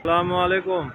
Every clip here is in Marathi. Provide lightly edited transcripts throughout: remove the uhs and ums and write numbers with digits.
अस्सलाम वालेकुम।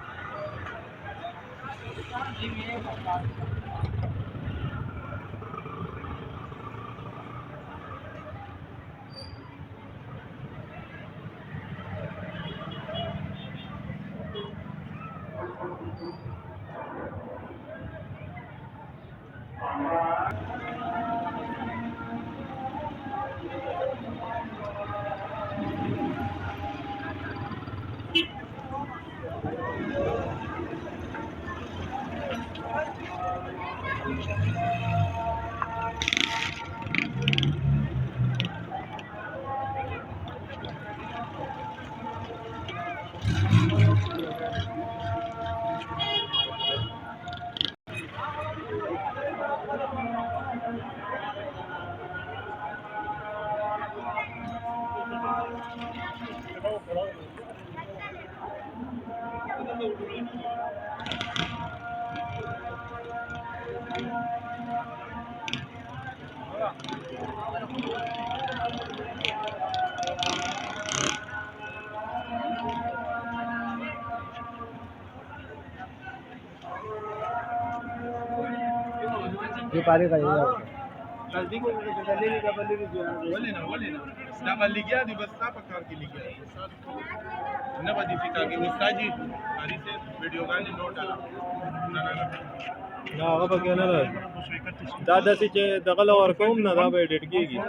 ये पारे का هغه پکې نه ده دا داسې چې دغه له ورکوم نه دا به ایډیټ کېږي.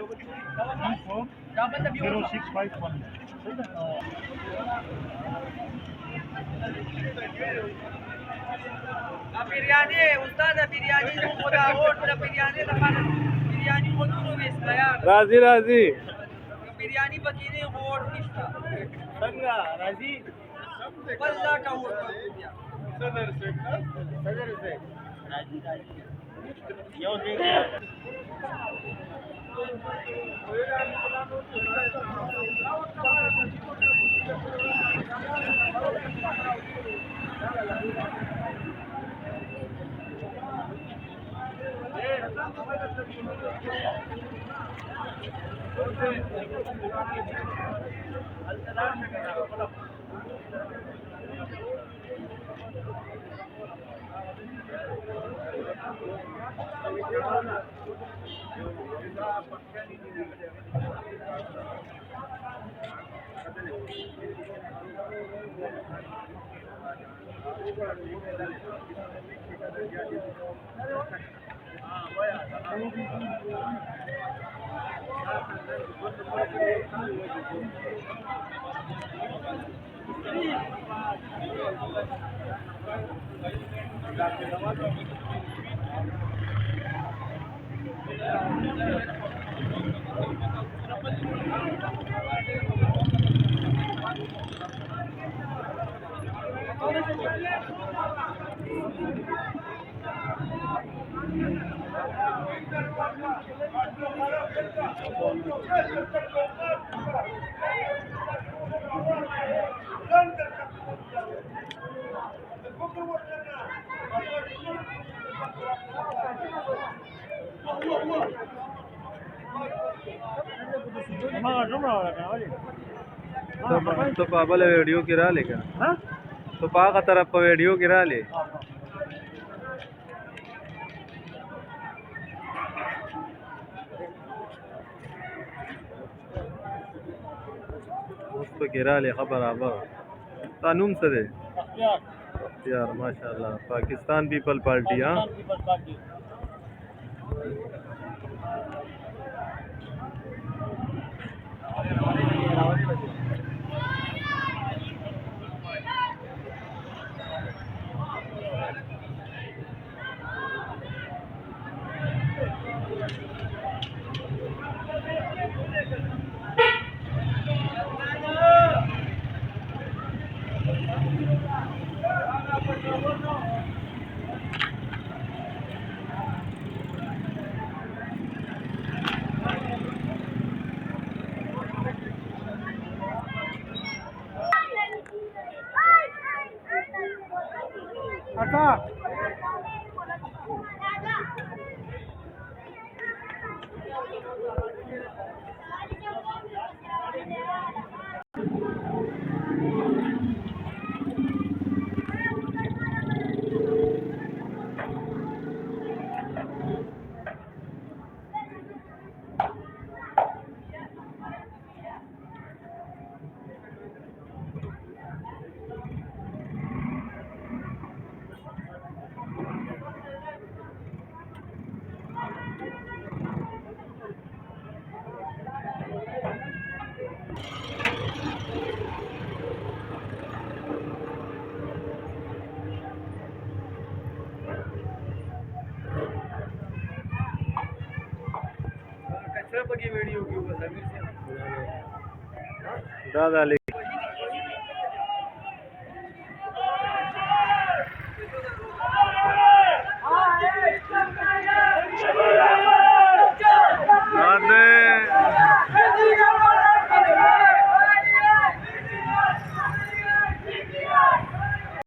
बिरयानी उस्ताद बिरयानी खुदा और बिरयानी लखाना बिरयानी मोनू वेस्ता यार راځي راځي बिरयानी बकीने और निष्ठा संगा राजी वल्ला का और सदर से राजी राजी यो दे तो په بل ویډیو کې را لګا ها تو په هغه طرف په ویډیو کې را لې اوس په کې را لې خبره قانون څه دی یار ماشاءالله पाकिस्तान पीपल पार्टी हाँ की वीडियो की वो समीर से दादा